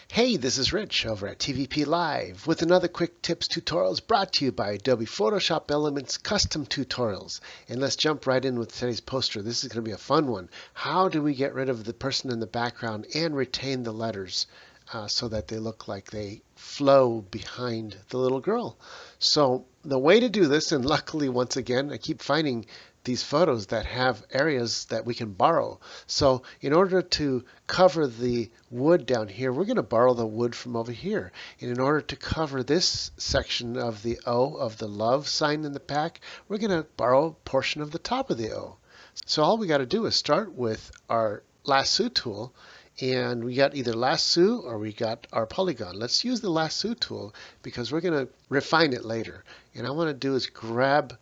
Hey, this is Rich over at TVP Live with another quick tips tutorials brought to you by Adobe Photoshop Elements Custom Tutorials. And let's jump right in with today's poster. This is going to be a fun one. How do we get rid of the person in the background and retain the letters so that they look like they flow behind the little girl? So the way to do this, and luckily once again, I keep finding these photos that have areas that we can borrow. So in order to cover the wood down here, we're going to borrow the wood from over here. And in order to cover this section of the O of the love sign in the pack, we're going to borrow a portion of the top of the O. So all we got to do is start with our lasso tool, and we got either lasso or we got our polygon. Let's use the lasso tool because we're going to refine it later. And I want to do is grab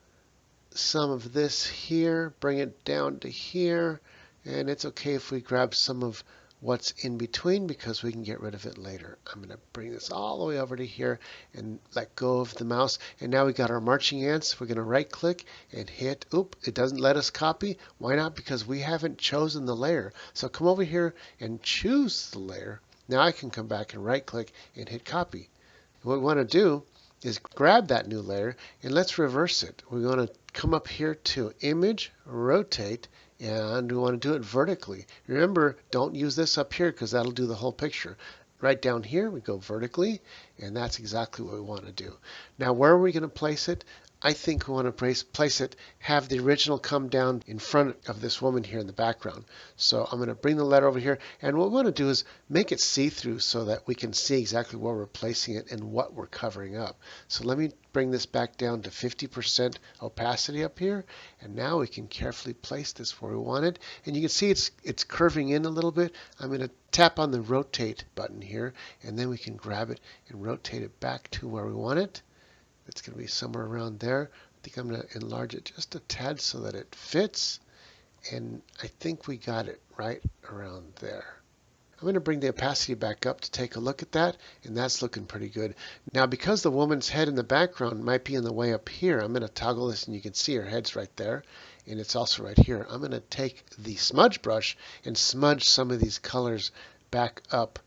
some of this here, bring it down to here, and it's okay if we grab some of what's in between because we can get rid of it later. I'm going to bring this all the way over to here and let go of the mouse, and now we got our marching ants. We're going to right click and hit, it doesn't let us copy. Why not? Because we haven't chosen the layer. So come over here and choose the layer. Now I can come back and right click and hit copy. What we want to do is grab that new layer and let's reverse it. We're going to come up here to image, rotate, and we want to do it vertically. Remember, don't use this up here because that'll do the whole picture. Right down here, we go vertically, and that's exactly what we want to do. Now, where are we going to place it? I think we want to place it, have the original come down in front of this woman here in the background. So I'm going to bring the letter over here, and what we want to do is make it see-through so that we can see exactly where we're placing it and what we're covering up. So let me bring this back down to 50% opacity up here, and now we can carefully place this where we want it. And you can see it's curving in a little bit. I'm going to tap on the rotate button here, and then we can grab it and rotate it back to where we want it. It's going to be somewhere around there. I think I'm going to enlarge it just a tad so that it fits. And I think we got it right around there. I'm going to bring the opacity back up to take a look at that, and that's looking pretty good. Now, because the woman's head in the background might be in the way up here, I'm going to toggle this, and you can see her head's right there, and it's also right here. I'm going to take the smudge brush and smudge some of these colors back up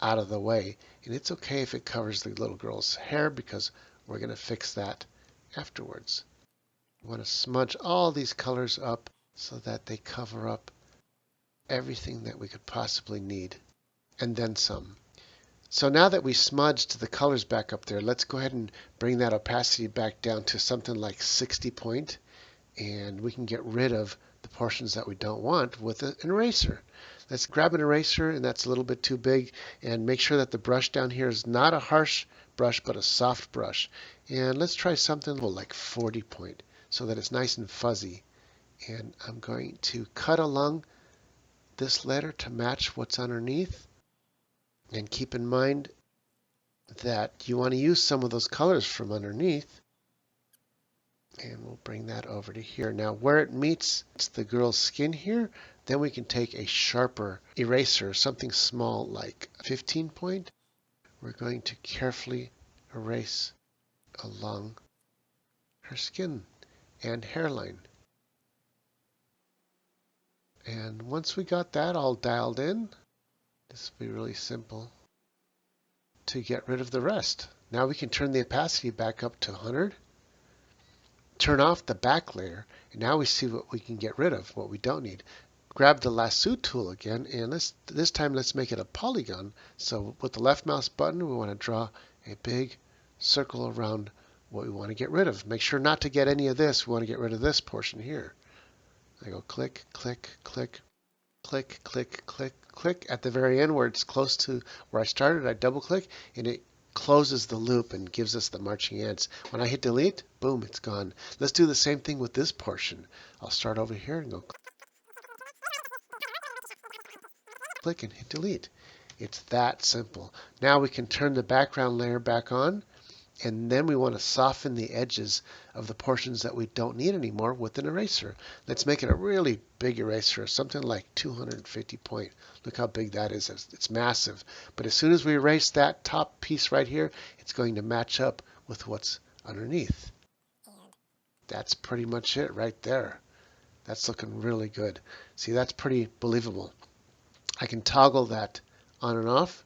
out of the way. And it's okay if it covers the little girl's hair because we're going to fix that afterwards. We want to smudge all these colors up so that they cover up everything that we could possibly need, and then some. So now that we smudged the colors back up there, let's go ahead and bring that opacity back down to something like 60 point, and we can get rid of the portions that we don't want with an eraser. Let's grab an eraser, and that's a little bit too big, and make sure that the brush down here is not a harsh brush but a soft brush. And let's try something like 40 point so that it's nice and fuzzy. And I'm going to cut along this letter to match what's underneath. And keep in mind that you want to use some of those colors from underneath. And we'll bring that over to here. Now where it meets the girl's skin here, then we can take a sharper eraser, something small like 15 point. We're going to carefully erase along her skin and hairline. And once we got that all dialed in, this will be really simple to get rid of the rest. Now we can turn the opacity back up to 100, turn off the back layer, and now we see what we can get rid of, what we don't need. Grab the lasso tool again, and this time let's make it a polygon. So with the left mouse button, we want to draw a big circle around what we want to get rid of. Make sure not to get any of this. We want to get rid of this portion here. I go click, click, click, click, click, click, click. At the very end where it's close to where I started, I double click, and it closes the loop and gives us the marching ants. When I hit delete, boom, it's gone. Let's do the same thing with this portion. I'll start over here and go click and hit delete. It's that simple. Now we can turn the background layer back on, and then we want to soften the edges of the portions that we don't need anymore with an eraser. Let's make it a really big eraser, something like 250 point. Look how big that is. It's massive. But as soon as we erase that top piece right here, it's going to match up with what's underneath. That's pretty much it right there. That's looking really good. See, that's pretty believable. I can toggle that on and off.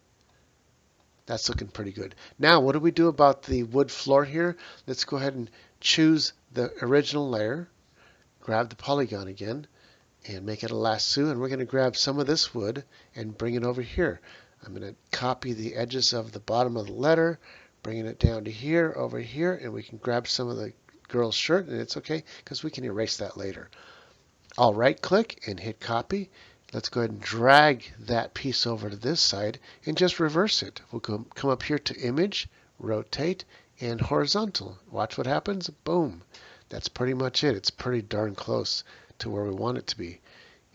That's looking pretty good. Now, what do we do about the wood floor here? Let's go ahead and choose the original layer, grab the polygon again, and make it a lasso. And we're going to grab some of this wood and bring it over here. I'm going to copy the edges of the bottom of the letter, bringing it down to here, over here, and we can grab some of the girl's shirt, and it's okay because we can erase that later. I'll right click and hit copy. Let's go ahead and drag that piece over to this side and just reverse it. We'll come up here to image, rotate, and horizontal. Watch what happens. Boom. That's pretty much it. It's pretty darn close to where we want it to be.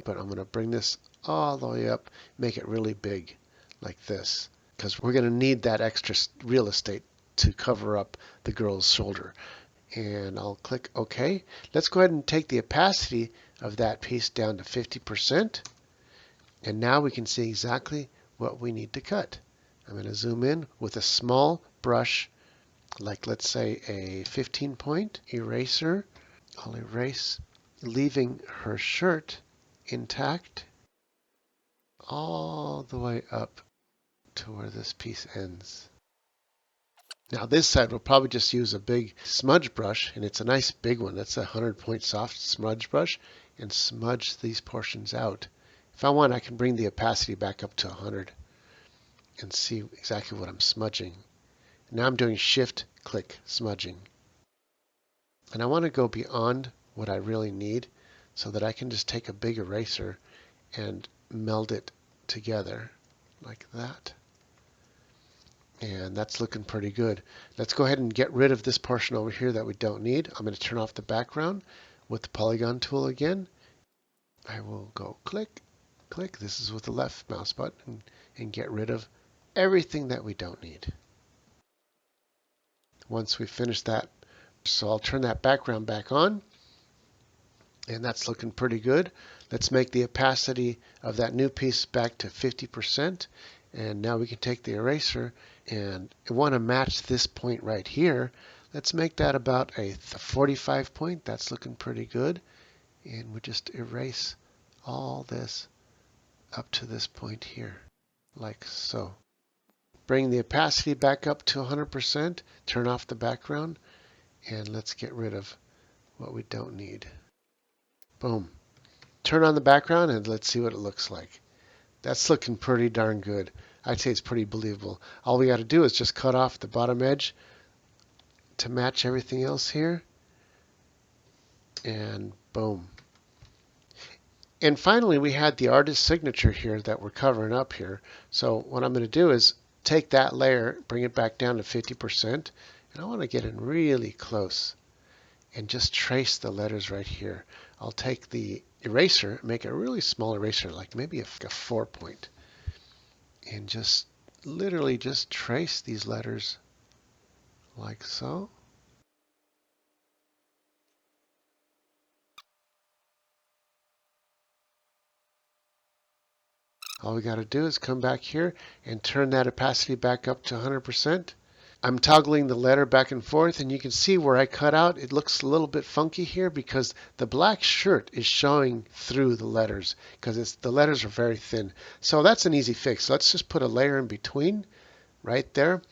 But I'm going to bring this all the way up, make it really big like this, because we're going to need that extra real estate to cover up the girl's shoulder. And I'll click OK. Let's go ahead and take the opacity of that piece down to 50%. And now we can see exactly what we need to cut. I'm going to zoom in with a small brush, like let's say a 15-point eraser. I'll erase, leaving her shirt intact all the way up to where this piece ends. Now this side we'll probably just use a big smudge brush, and it's a nice big one. That's a 100-point soft smudge brush, and smudge these portions out. If I want, I can bring the opacity back up to 100 and see exactly what I'm smudging. Now I'm doing shift click smudging. And I want to go beyond what I really need so that I can just take a big eraser and meld it together like that. And that's looking pretty good. Let's go ahead and get rid of this portion over here that we don't need. I'm going to turn off the background with the polygon tool again. I will go click, click. This is with the left mouse button, and get rid of everything that we don't need. Once we finish that, so I'll turn that background back on, and that's looking pretty good. Let's make the opacity of that new piece back to 50%. And now we can take the eraser and want to match this point right here. Let's make that about a 45 point. That's looking pretty good. And we just erase all this up to this point here, like so. Bring the opacity back up to 100%, turn off the background, and let's get rid of what we don't need. Boom. Turn on the background and let's see what it looks like. That's looking pretty darn good. I'd say it's pretty believable. All we got to do is just cut off the bottom edge to match everything else here. And boom. And finally, we had the artist signature here that we're covering up here. So what I'm going to do is take that layer, bring it back down to 50%. And I want to get in really close and just trace the letters right here. I'll take the eraser, make a really small eraser, like maybe a 4-point, and just literally just trace these letters like so. All we got to do is come back here and turn that opacity back up to 100%. I'm toggling the letter back and forth, and you can see where I cut out. It looks a little bit funky here because the black shirt is showing through the letters because the letters are very thin. So that's an easy fix. Let's just put a layer in between right there.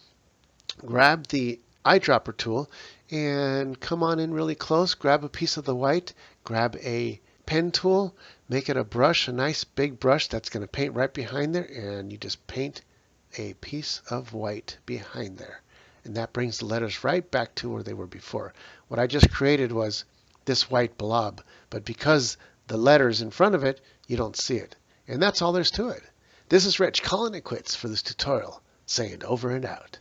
Grab the eyedropper tool and come on in really close. Grab a piece of the white. Grab a pen tool. Make it a brush, a nice big brush that's going to paint right behind there, and you just paint a piece of white behind there. And that brings the letters right back to where they were before. What I just created was this white blob, but because the letter's in front of it, you don't see it. And that's all there's to it. This is Rich calling it quits for this tutorial, saying over and out.